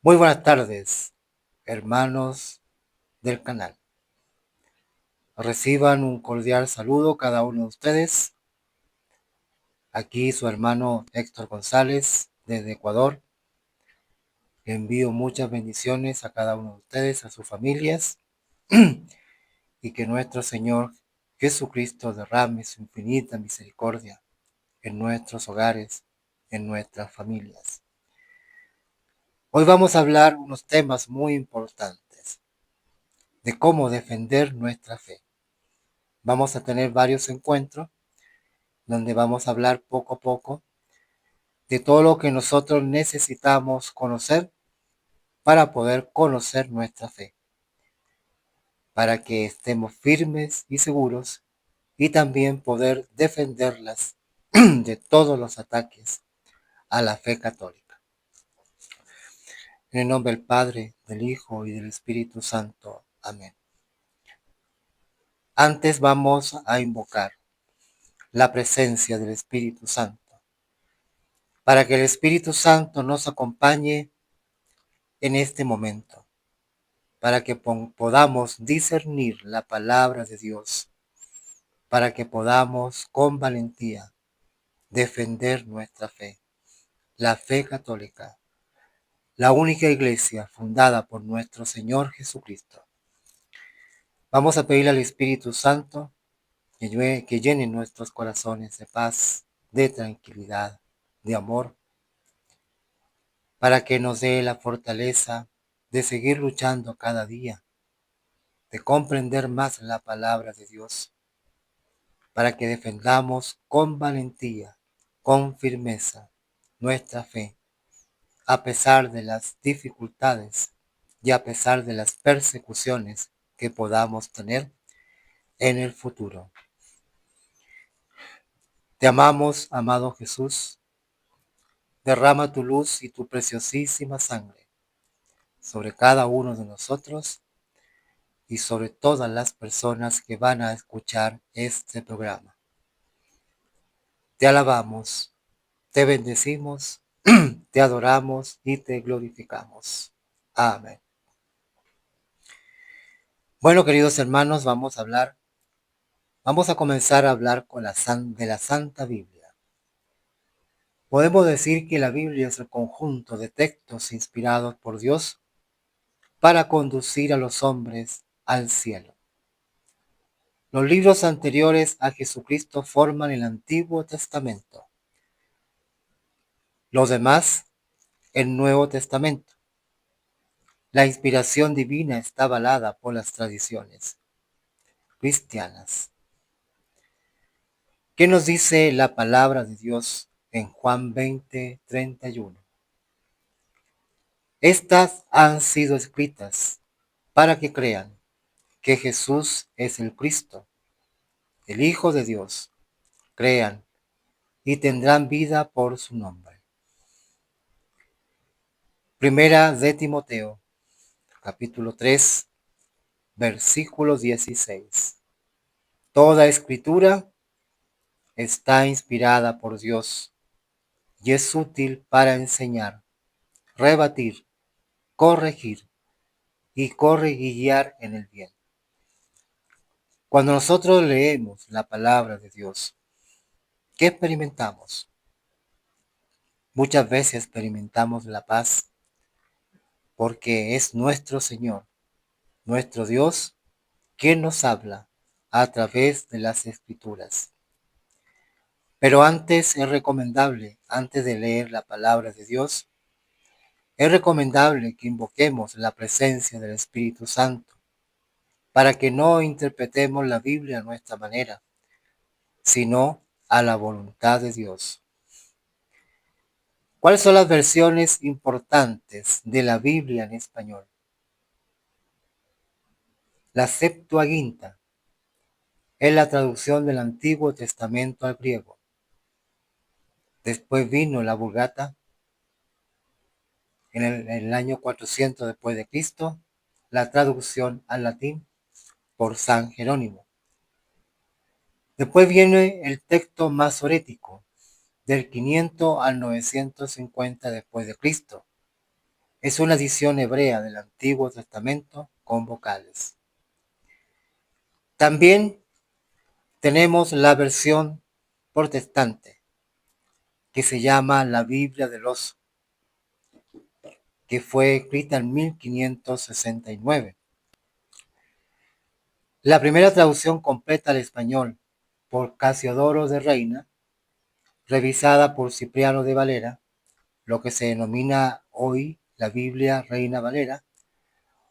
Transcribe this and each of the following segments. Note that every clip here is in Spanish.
Muy buenas tardes, hermanos del canal. Reciban un cordial saludo cada uno de ustedes. Aquí su hermano Héctor González desde Ecuador. Envío muchas bendiciones a cada uno de ustedes, a sus familias, y que nuestro Señor Jesucristo derrame su infinita misericordia en nuestros hogares, en nuestras familias. Hoy vamos a hablar unos temas muy importantes de cómo defender nuestra fe. Vamos a tener varios encuentros donde vamos a hablar poco a poco de todo lo que nosotros necesitamos conocer para poder conocer nuestra fe, para que estemos firmes y seguros y también poder defenderlas de todos los ataques a la fe católica. En el nombre del Padre, del Hijo y del Espíritu Santo. Amén. Antes vamos a invocar la presencia del Espíritu Santo, para que el Espíritu Santo nos acompañe en este momento, para que podamos discernir la palabra de Dios, para que podamos con valentía defender nuestra fe, la fe católica, la única iglesia fundada por nuestro Señor Jesucristo. Vamos a pedirle al Espíritu Santo que llene nuestros corazones de paz, de tranquilidad, de amor, para que nos dé la fortaleza de seguir luchando cada día, de comprender más la palabra de Dios, para que defendamos con valentía, con firmeza, nuestra fe, a pesar de las dificultades y a pesar de las persecuciones que podamos tener en el futuro. Te amamos, amado Jesús. Derrama tu luz y tu preciosísima sangre sobre cada uno de nosotros y sobre todas las personas que van a escuchar este programa. Te alabamos, te bendecimos, te adoramos y te glorificamos. Amén. Bueno, queridos hermanos, vamos a comenzar a hablar de la Santa Biblia. Podemos decir que la Biblia es el conjunto de textos inspirados por Dios para conducir a los hombres al cielo. Los libros anteriores a Jesucristo forman el Antiguo Testamento. Los demás, el Nuevo Testamento. La inspiración divina está avalada por las tradiciones cristianas. ¿Qué nos dice la palabra de Dios en Juan 20:31? Estas han sido escritas para que crean que Jesús es el Cristo, el Hijo de Dios. Crean y tendrán vida por su nombre. Primera de Timoteo, capítulo 3, versículo 16. Toda escritura está inspirada por Dios y es útil para enseñar, rebatir, corregir y guiar en el bien. Cuando nosotros leemos la palabra de Dios, ¿qué experimentamos? Muchas veces experimentamos la paz porque es nuestro Señor, nuestro Dios, quien nos habla a través de las Escrituras. Pero antes de leer la palabra de Dios, es recomendable que invoquemos la presencia del Espíritu Santo para que no interpretemos la Biblia a nuestra manera, sino a la voluntad de Dios. ¿Cuáles son las versiones importantes de la Biblia en español? La Septuaginta es la traducción del Antiguo Testamento al griego. Después vino la Vulgata en el año 400 después de Cristo, la traducción al latín por San Jerónimo. Después viene el texto masorético, del 500 al 950 después de Cristo, Es una edición hebrea del Antiguo Testamento con vocales. También tenemos la versión protestante, que se llama la Biblia del Oso, que fue escrita en 1569. La primera traducción completa al español por Casiodoro de Reina, revisada por Cipriano de Valera, lo que se denomina hoy la Biblia Reina Valera,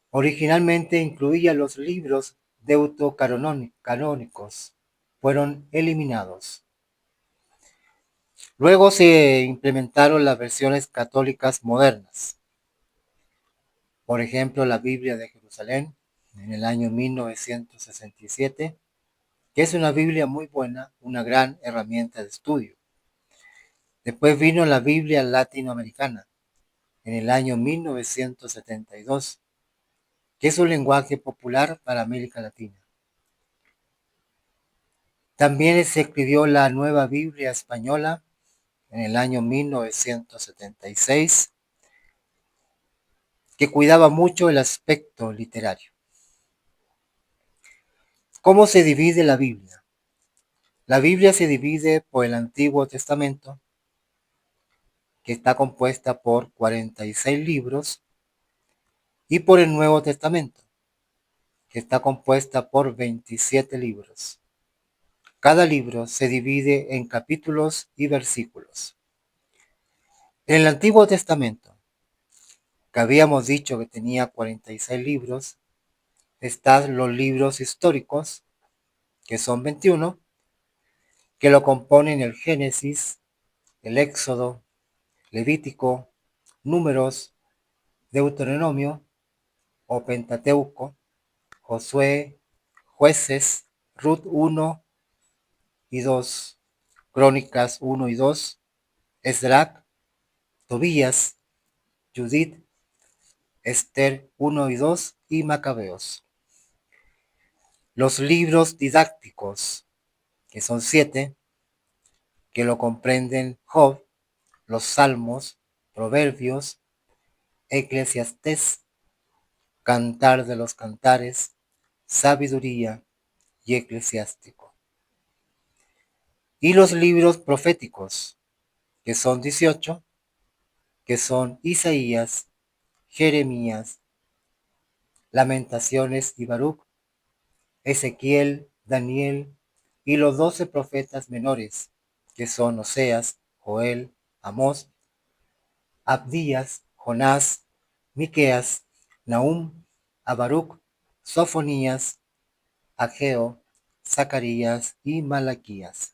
originalmente incluía los libros deuterocanónicos, fueron eliminados. Luego se implementaron las versiones católicas modernas. Por ejemplo, la Biblia de Jerusalén en el año 1967, que es una Biblia muy buena, una gran herramienta de estudio. Después vino la Biblia latinoamericana en el año 1972, que es un lenguaje popular para América Latina. También se escribió la Nueva Biblia Española en el año 1976, que cuidaba mucho el aspecto literario. ¿Cómo se divide la Biblia? La Biblia se divide por el Antiguo Testamento, que está compuesta por 46 libros, y por el Nuevo Testamento, que está compuesta por 27 libros. Cada libro se divide en capítulos y versículos. En el Antiguo Testamento, que habíamos dicho que tenía 46 libros, están los libros históricos, que son 21, que lo componen el Génesis, el Éxodo, Levítico, Números, Deuteronomio o Pentateuco, Josué, Jueces, Ruth 1 y 2, Crónicas 1 y 2, Esdras, Tobías, Judith, Esther 1 y 2 y Macabeos. Los libros didácticos, que son 7, que lo comprenden Job, los Salmos, Proverbios, Eclesiastés, Cantar de los Cantares, Sabiduría y Eclesiástico. Y los libros proféticos, que son 18, que son Isaías, Jeremías, Lamentaciones y Baruch, Ezequiel, Daniel y los 12 profetas menores, que son Oseas, Joel, Amós, Abdías, Jonás, Miqueas, Nahum, Abaruc, Sofonías, Ageo, Zacarías y Malaquías.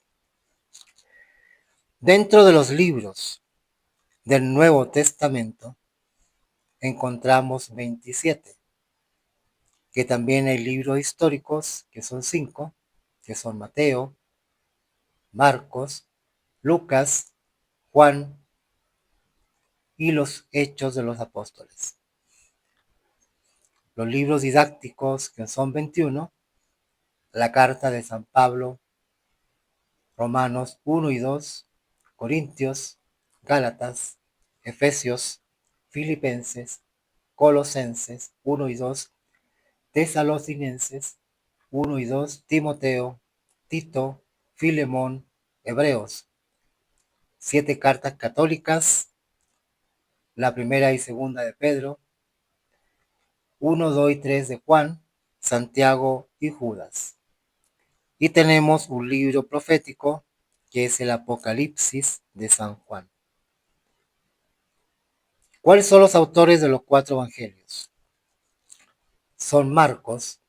Dentro de los libros del Nuevo Testamento encontramos 27, que también hay libros históricos, que son 5, que son Mateo, Marcos, Lucas, Juan y los Hechos de los Apóstoles. Los libros didácticos, que son 21, la carta de San Pablo, Romanos 1 y 2, Corintios, Gálatas, Efesios, Filipenses, Colosenses 1 y 2, Tesalonicenses 1 y 2, Timoteo, Tito, Filemón, Hebreos. 7 cartas católicas, la primera y segunda de Pedro, 1, 2 y 3 de Juan, Santiago y Judas. Y tenemos un libro profético, que es el Apocalipsis de San Juan. ¿Cuáles son los autores de los 4 evangelios? Son Marcos,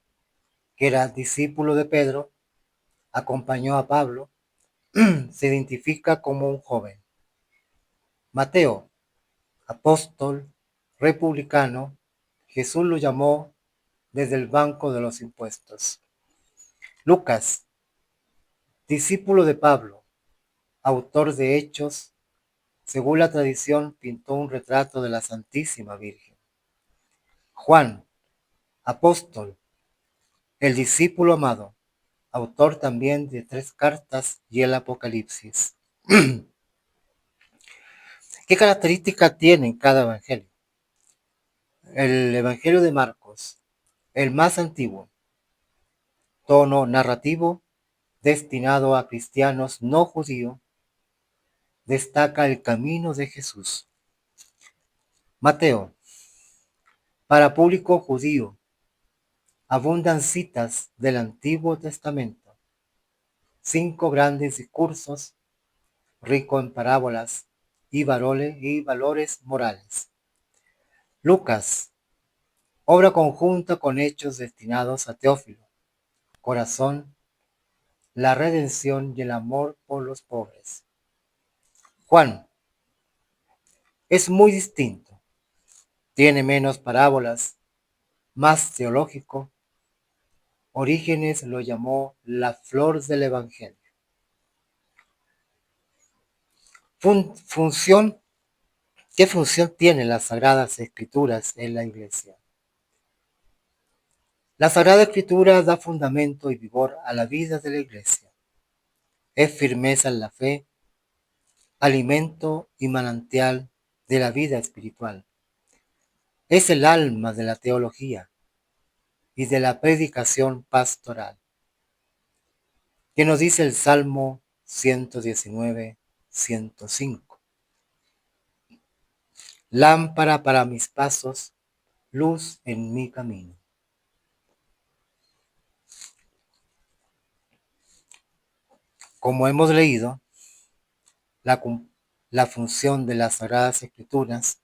que era discípulo de Pedro, acompañó a Pablo, se identifica como un joven. Mateo, apóstol, republicano, Jesús lo llamó desde el banco de los impuestos. Lucas, discípulo de Pablo, autor de Hechos, según la tradición pintó un retrato de la Santísima Virgen. Juan, apóstol, el discípulo amado, autor también de 3 cartas y el Apocalipsis. ¿Qué características tiene cada evangelio? El Evangelio de Marcos, el más antiguo, tono narrativo destinado a cristianos no judíos, destaca el camino de Jesús. Mateo, para público judío, abundan citas del Antiguo Testamento, 5 grandes discursos, rico en parábolas y valores morales. Lucas, obra conjunta con hechos destinados a Teófilo, corazón, la redención y el amor por los pobres. Juan, es muy distinto, tiene menos parábolas, más teológico. Orígenes lo llamó la flor del Evangelio. Función. ¿Qué función tienen las Sagradas Escrituras en la Iglesia? La Sagrada Escritura da fundamento y vigor a la vida de la Iglesia. Es firmeza en la fe, alimento y manantial de la vida espiritual. Es el alma de la teología y de la predicación pastoral. ¿Qué nos dice el Salmo 119, 105? Lámpara para mis pasos, luz en mi camino. Como hemos leído, la función de las Sagradas Escrituras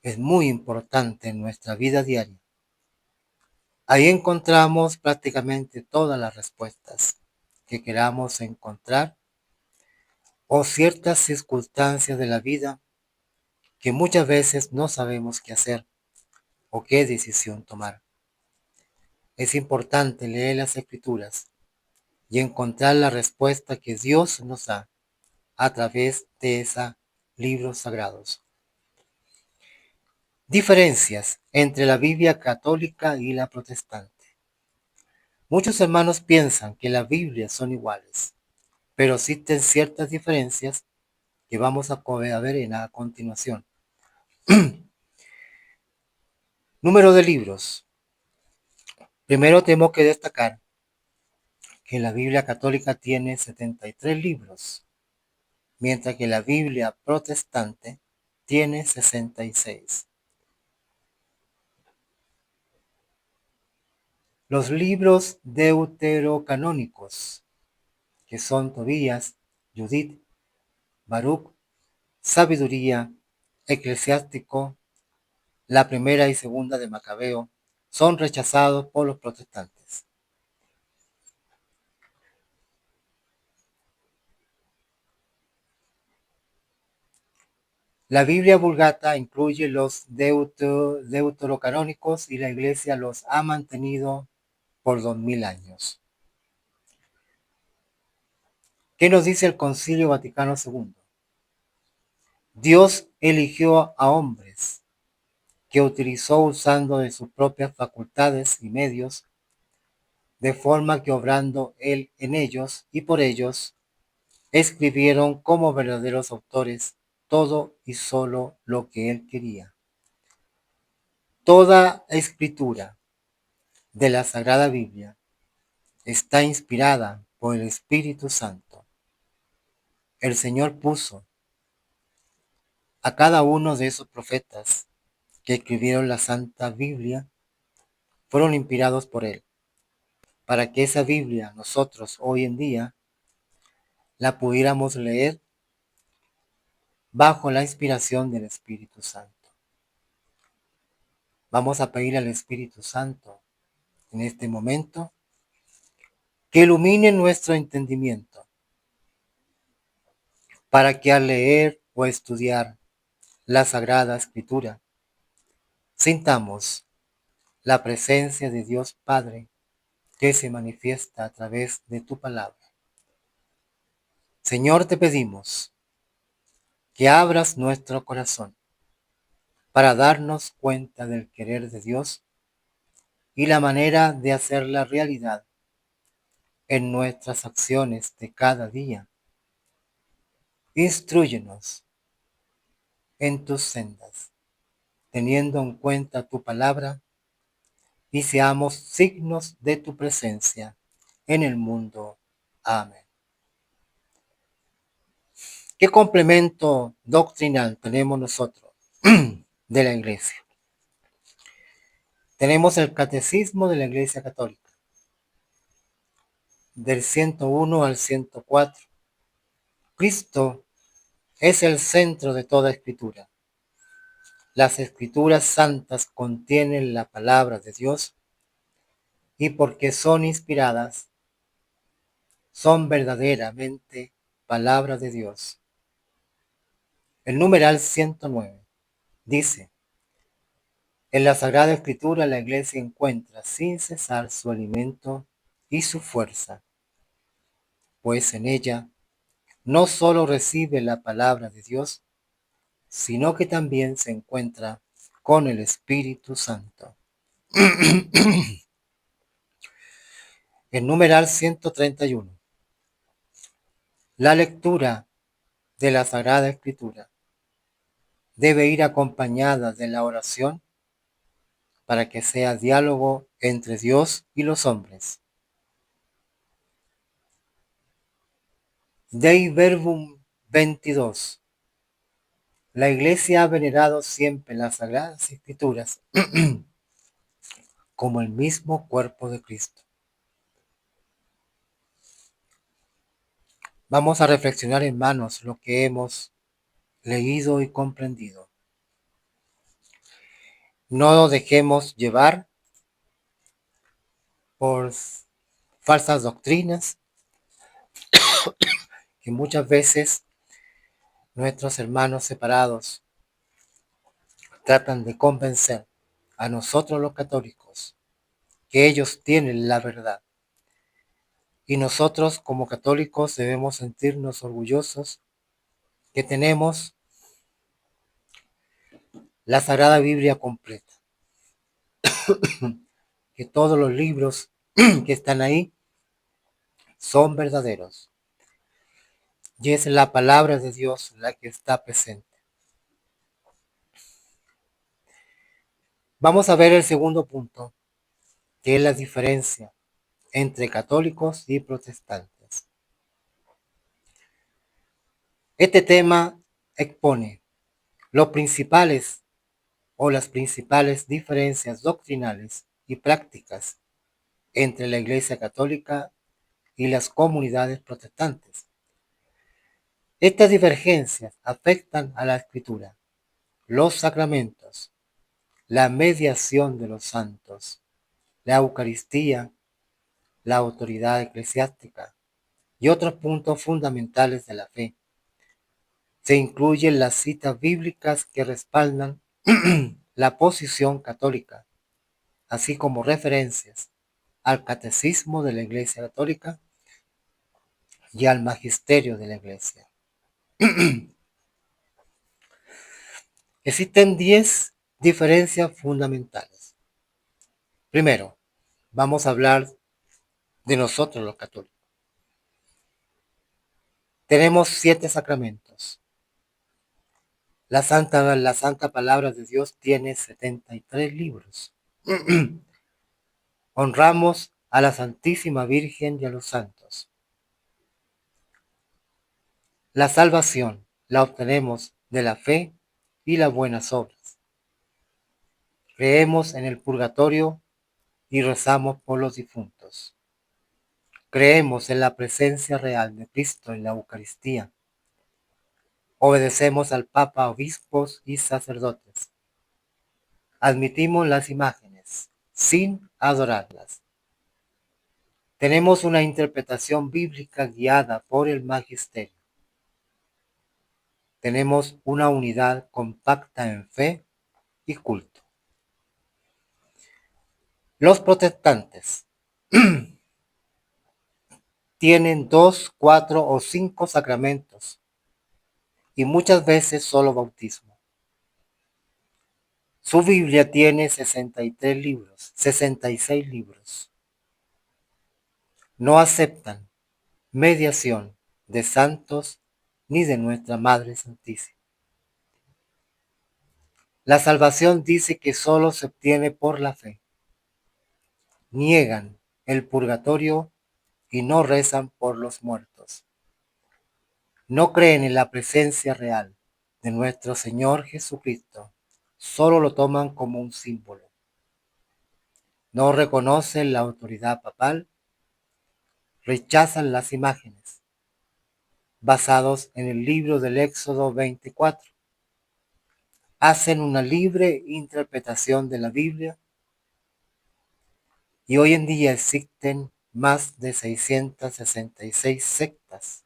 es muy importante en nuestra vida diaria. Ahí encontramos prácticamente todas las respuestas que queramos encontrar o ciertas circunstancias de la vida que muchas veces no sabemos qué hacer o qué decisión tomar. Es importante leer las Escrituras y encontrar la respuesta que Dios nos da a través de esos libros sagrados. Diferencias entre la Biblia católica y la protestante. Muchos hermanos piensan que las Biblias son iguales, pero existen ciertas diferencias que vamos a ver a continuación. Número de libros. Primero tenemos que destacar que la Biblia católica tiene 73 libros, mientras que la Biblia protestante tiene 66. Los libros deuterocanónicos, que son Tobías, Judith, Baruch, Sabiduría, Eclesiástico, la primera y segunda de Macabeo, son rechazados por los protestantes. La Biblia Vulgata incluye los deuterocanónicos y la Iglesia los ha mantenido por 2000 años. ¿Qué nos dice el Concilio Vaticano II? Dios eligió a hombres que utilizó usando de sus propias facultades y medios, de forma que obrando Él en ellos y por ellos, escribieron como verdaderos autores todo y solo lo que Él quería. Toda escritura de la Sagrada Biblia está inspirada por el Espíritu Santo. El Señor puso a cada uno de esos profetas que escribieron la Santa Biblia, fueron inspirados por Él, para que esa Biblia nosotros hoy en día la pudiéramos leer bajo la inspiración del Espíritu Santo. Vamos a pedir al Espíritu Santo en este momento que ilumine nuestro entendimiento para que al leer o estudiar la Sagrada Escritura sintamos la presencia de Dios Padre que se manifiesta a través de tu palabra. Señor, te pedimos que abras nuestro corazón para darnos cuenta del querer de Dios y la manera de hacerla realidad en nuestras acciones de cada día. Instrúyenos en tus sendas. teniendo en cuenta tu palabra, y seamos signos de tu presencia en el mundo. Amén. ¿Qué complemento doctrinal tenemos nosotros de la Iglesia? Tenemos el Catecismo de la Iglesia Católica, del 101 al 104. Cristo es el centro de toda escritura. Las escrituras santas contienen la palabra de Dios y porque son inspiradas, son verdaderamente palabra de Dios. El numeral 109 dice: en la Sagrada Escritura la Iglesia encuentra sin cesar su alimento y su fuerza, pues en ella no solo recibe la palabra de Dios, sino que también se encuentra con el Espíritu Santo. El numeral 131. La lectura de la Sagrada Escritura debe ir acompañada de la oración para que sea diálogo entre Dios y los hombres. Dei Verbum 22. La Iglesia ha venerado siempre las Sagradas Escrituras como el mismo cuerpo de Cristo. Vamos a reflexionar, hermanos, lo que hemos leído y comprendido. No nos dejemos llevar por falsas doctrinas que muchas veces nuestros hermanos separados tratan de convencer a nosotros los católicos que ellos tienen la verdad. Y nosotros como católicos debemos sentirnos orgullosos que tenemos la Sagrada Biblia completa, que todos los libros que están ahí son verdaderos. Y es la palabra de Dios la que está presente. Vamos a ver el segundo punto, que es la diferencia entre católicos y protestantes. Este tema expone los principales o las principales diferencias doctrinales y prácticas entre la Iglesia Católica y las comunidades protestantes. Estas divergencias afectan a la Escritura, los sacramentos, la mediación de los santos, la Eucaristía, la autoridad eclesiástica y otros puntos fundamentales de la fe. Se incluyen las citas bíblicas que respaldan la posición católica, así como referencias al catecismo de la Iglesia Católica y al magisterio de la Iglesia. Existen 10 diferencias fundamentales. Primero, vamos a hablar de nosotros los católicos. Tenemos 7 sacramentos. La santa palabra de Dios tiene 73 libros. Honramos a la Santísima Virgen y a los santos. La salvación la obtenemos de la fe y las buenas obras. Creemos en el purgatorio y rezamos por los difuntos. Creemos en la presencia real de Cristo en la Eucaristía. Obedecemos al Papa, obispos y sacerdotes. Admitimos las imágenes sin adorarlas. Tenemos una interpretación bíblica guiada por el magisterio. Tenemos una unidad compacta en fe y culto. Los protestantes tienen 2, 4 o 5 sacramentos y muchas veces solo bautismo. Su Biblia tiene 63 libros, 66 libros. No aceptan mediación de santos ni de nuestra Madre Santísima. La salvación dice que solo se obtiene por la fe. Niegan el purgatorio y no rezan por los muertos. No creen en la presencia real de nuestro Señor Jesucristo. Solo lo toman como un símbolo. No reconocen la autoridad papal, rechazan las imágenes, basados en el libro del Éxodo 24. Hacen una libre interpretación de la Biblia y hoy en día existen más de 666 sectas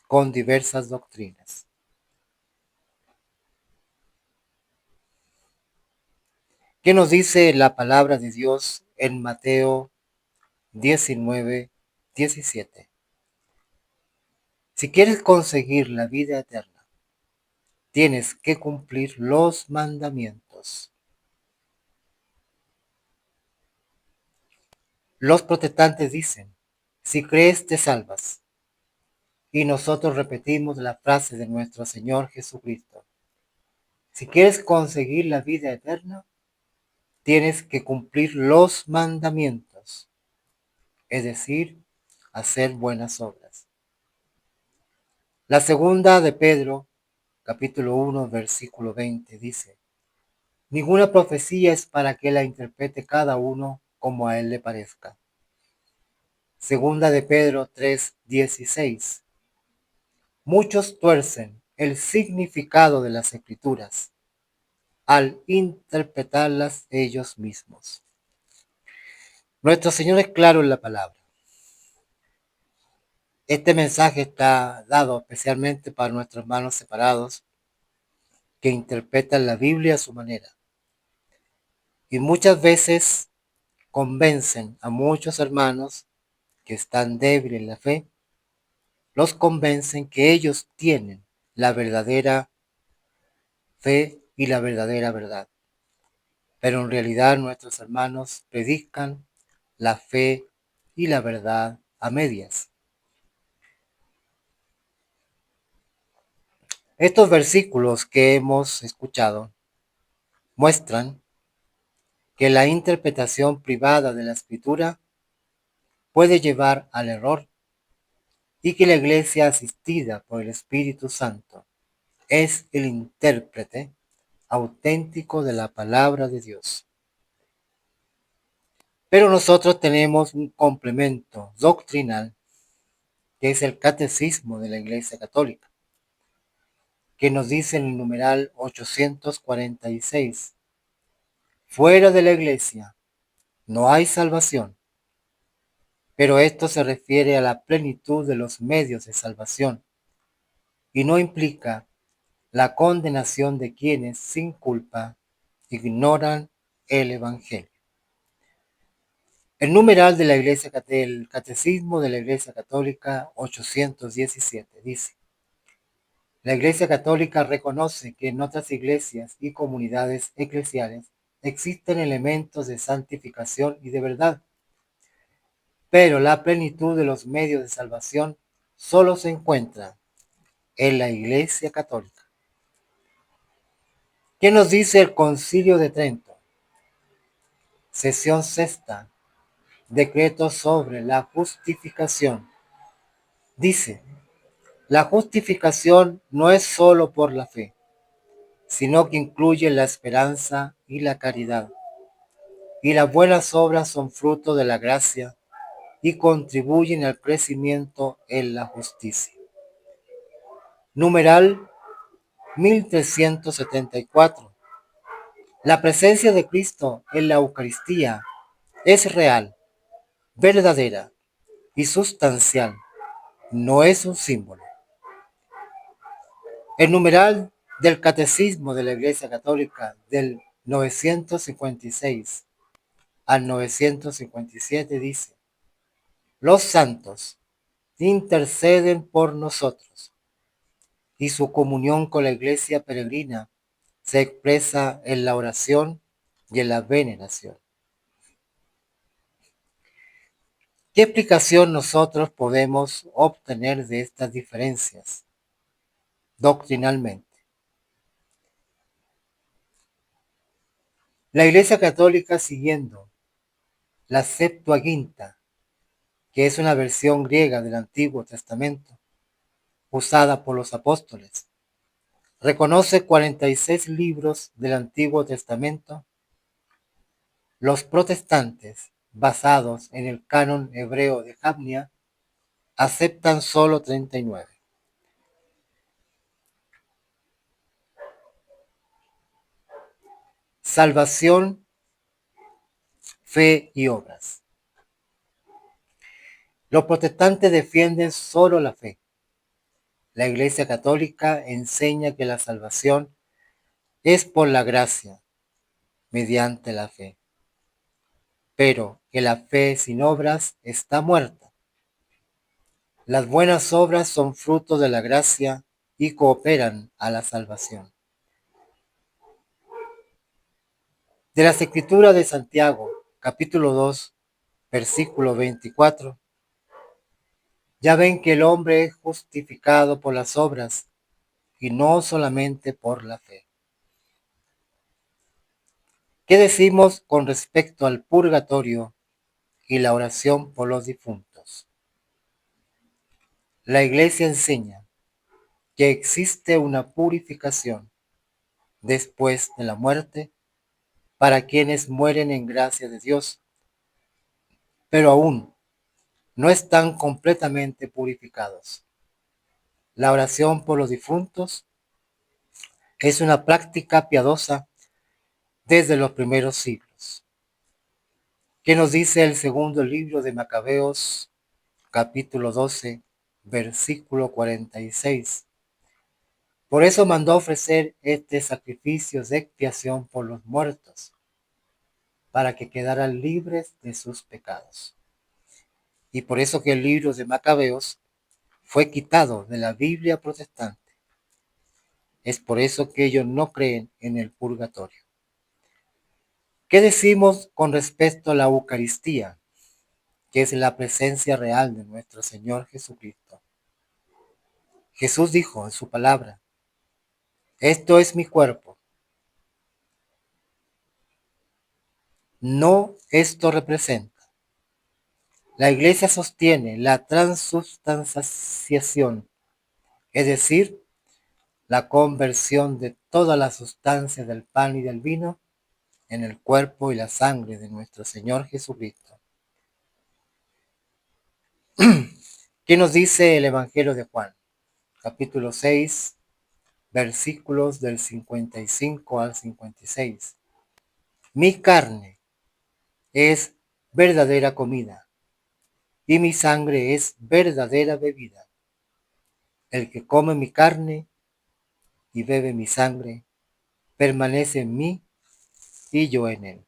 con diversas doctrinas. ¿Qué nos dice la palabra de Dios en Mateo 19:17? Si quieres conseguir la vida eterna, tienes que cumplir los mandamientos. Los protestantes dicen, si crees te salvas. Y nosotros repetimos la frase de nuestro Señor Jesucristo. Si quieres conseguir la vida eterna, tienes que cumplir los mandamientos, es decir, hacer buenas obras. La segunda de Pedro, capítulo 1, versículo 20, dice, ninguna profecía es para que la interprete cada uno como a él le parezca. Segunda de Pedro 3:16. Muchos tuercen el significado de las escrituras al interpretarlas ellos mismos. Nuestro Señor es claro en la palabra. Este mensaje está dado especialmente para nuestros hermanos separados que interpretan la Biblia a su manera y muchas veces convencen a muchos hermanos que están débiles en la fe, los convencen que ellos tienen la verdadera fe y la verdadera verdad. Pero en realidad nuestros hermanos predican la fe y la verdad a medias. Estos versículos que hemos escuchado muestran que la interpretación privada de la escritura puede llevar al error y que la iglesia asistida por el Espíritu Santo es el intérprete auténtico de la palabra de Dios. Pero nosotros tenemos un complemento doctrinal que es el catecismo de la Iglesia Católica, que nos dice en el numeral 846, fuera de la iglesia no hay salvación, pero esto se refiere a la plenitud de los medios de salvación y no implica la condenación de quienes sin culpa ignoran el Evangelio. El numeral de la Iglesia, el Catecismo de la Iglesia Católica 817 dice, la Iglesia Católica reconoce que en otras iglesias y comunidades eclesiales existen elementos de santificación y de verdad, pero la plenitud de los medios de salvación solo se encuentra en la Iglesia Católica. ¿Qué nos dice el Concilio de Trento? Sesión sexta, decreto sobre la justificación. Dice, la justificación no es solo por la fe, sino que incluye la esperanza y la caridad. Y las buenas obras son fruto de la gracia y contribuyen al crecimiento en la justicia. Numeral 1374. La presencia de Cristo en la Eucaristía es real, verdadera y sustancial, no es un símbolo. El numeral del Catecismo de la Iglesia Católica del 956 al 957 dice, los santos interceden por nosotros y su comunión con la Iglesia peregrina se expresa en la oración y en la veneración. ¿Qué explicación nosotros podemos obtener de estas diferencias doctrinalmente? La Iglesia Católica, siguiendo la Septuaginta, que es una versión griega del Antiguo Testamento, usada por los apóstoles, reconoce 46 libros del Antiguo Testamento. Los protestantes, basados en el canon hebreo de Jamnia, aceptan solo 39. Salvación, fe y obras. Los protestantes defienden solo la fe. La Iglesia Católica enseña que la salvación es por la gracia, mediante la fe, pero que la fe sin obras está muerta. Las buenas obras son fruto de la gracia y cooperan a la salvación. De las Escrituras de Santiago, capítulo 2, versículo 24, ya ven que el hombre es justificado por las obras y no solamente por la fe. ¿Qué decimos con respecto al purgatorio y la oración por los difuntos? La Iglesia enseña que existe una purificación después de la muerte para quienes mueren en gracia de Dios, pero aún no están completamente purificados. La oración por los difuntos es una práctica piadosa desde los primeros siglos. ¿Qué nos dice el segundo libro de Macabeos, capítulo 12, versículo 46? Por eso mandó ofrecer este sacrificio de expiación por los muertos, para que quedaran libres de sus pecados. Y por eso que el libro de Macabeos fue quitado de la Biblia protestante. Es por eso que ellos no creen en el purgatorio. ¿Qué decimos con respecto a la Eucaristía, que es la presencia real de nuestro Señor Jesucristo? Jesús dijo en su palabra: esto es mi cuerpo. No esto representa. La Iglesia sostiene la transubstanciación, es decir, la conversión de todas las sustancias del pan y del vino en el cuerpo y la sangre de nuestro Señor Jesucristo. ¿Qué nos dice el Evangelio de Juan? Capítulo 6, versículos del 55 al 56. Mi carne es verdadera comida y mi sangre es verdadera bebida. El que come mi carne y bebe mi sangre permanece en mí y yo en él.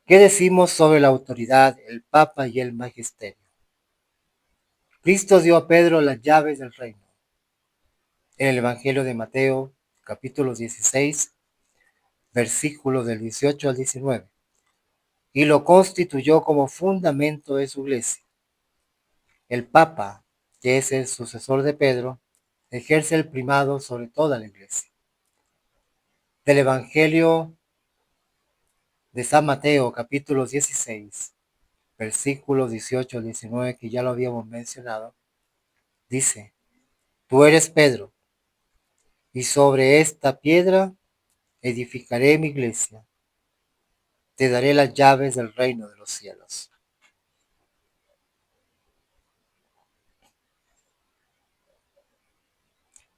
¿Qué decimos sobre la autoridad, el Papa y el Magisterio? Cristo dio a Pedro las llaves del reino. En el Evangelio de Mateo, capítulo 16, versículos del 18 al 19, y lo constituyó como fundamento de su iglesia. El Papa, que es el sucesor de Pedro, ejerce el primado sobre toda la iglesia. Del Evangelio de San Mateo, capítulo 16, versículos 18 al 19, que ya lo habíamos mencionado, dice: tú eres Pedro, y sobre esta piedra edificaré mi iglesia. Te daré las llaves del reino de los cielos.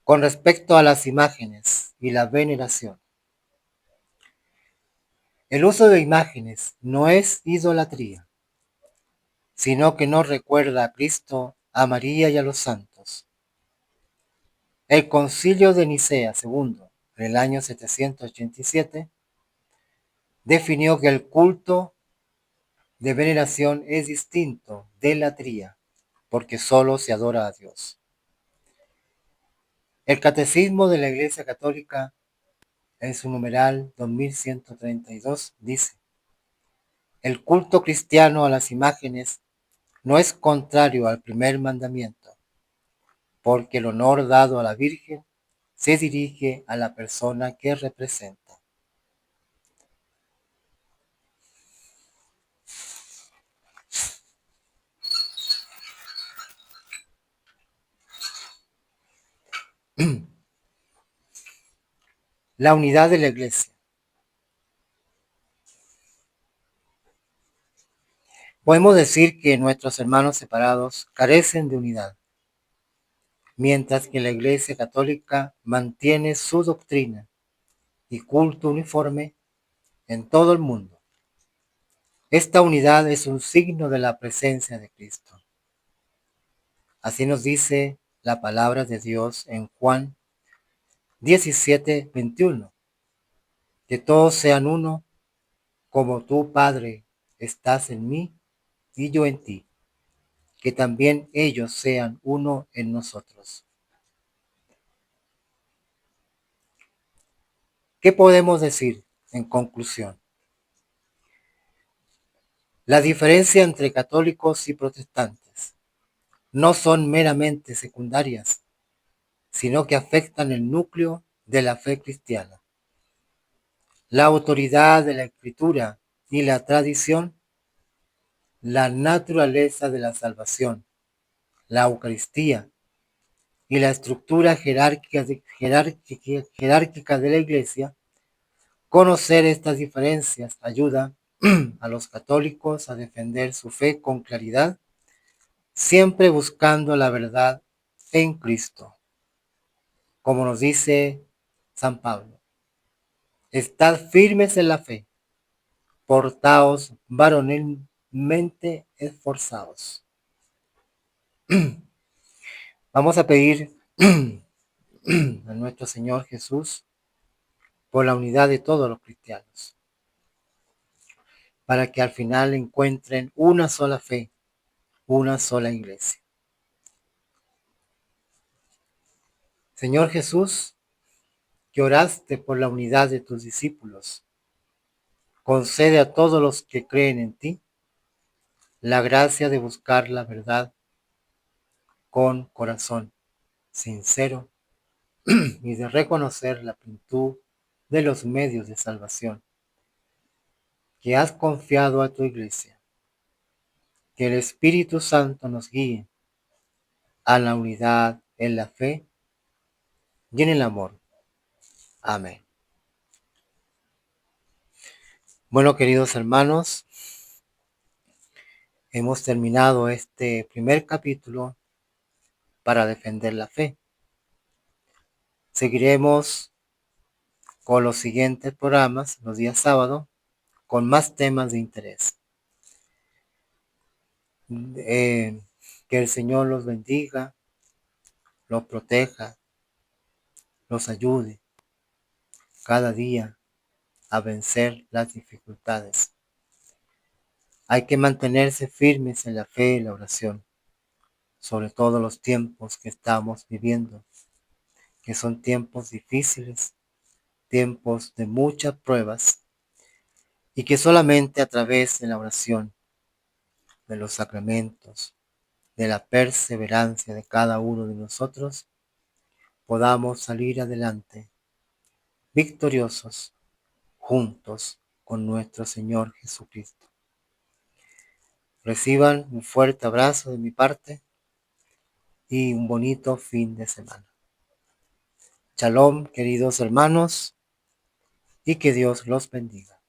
Con respecto a las imágenes y la veneración, el uso de imágenes no es idolatría, sino que nos recuerda a Cristo, a María y a los santos. El Concilio de Nicea II, en el año 787, definió que el culto de veneración es distinto de latría, porque solo se adora a Dios. El Catecismo de la Iglesia Católica, en su numeral 2132, dice: el culto cristiano a las imágenes no es contrario al primer mandamiento, porque el honor dado a la Virgen se dirige a la persona que representa. La unidad de la Iglesia. Podemos decir que nuestros hermanos separados carecen de unidad, mientras que la Iglesia Católica mantiene su doctrina y culto uniforme en todo el mundo. Esta unidad es un signo de la presencia de Cristo. Así nos dice la palabra de Dios en Juan 17:21, que todos sean uno, como tú, Padre, estás en mí y yo en ti, que también ellos sean uno en nosotros. ¿Qué podemos decir en conclusión? La diferencia entre católicos y protestantes no son meramente secundarias, sino que afectan el núcleo de la fe cristiana. La autoridad de la escritura y la tradición, la naturaleza de la salvación, la Eucaristía y la estructura jerárquica de la Iglesia. Conocer estas diferencias ayuda a los católicos a defender su fe con claridad, siempre buscando la verdad en Cristo. Como nos dice San Pablo, estad firmes en la fe, portaos varonilmente esforzados. Vamos a pedir a nuestro Señor Jesús por la unidad de todos los cristianos, para que al final encuentren una sola fe, una sola iglesia. Señor Jesús, que oraste por la unidad de tus discípulos, concede a todos los que creen en ti la gracia de buscar la verdad con corazón sincero y de reconocer la plenitud de los medios de salvación que has confiado a tu iglesia. Que el Espíritu Santo nos guíe a la unidad en la fe y en el amor. Amén. Bueno, queridos hermanos, hemos terminado este primer capítulo para defender la fe. Seguiremos con los siguientes programas, los días sábados, con más temas de interés. Que el Señor los bendiga, los proteja, los ayude cada día a vencer las dificultades. Hay que mantenerse firmes en la fe y la oración, sobre todo los tiempos que estamos viviendo, que son tiempos difíciles, tiempos de muchas pruebas, y que solamente a través de la oración, de los sacramentos, de la perseverancia de cada uno de nosotros, podamos salir adelante, victoriosos, juntos con nuestro Señor Jesucristo. Reciban un fuerte abrazo de mi parte y un bonito fin de semana. Shalom, queridos hermanos, y que Dios los bendiga.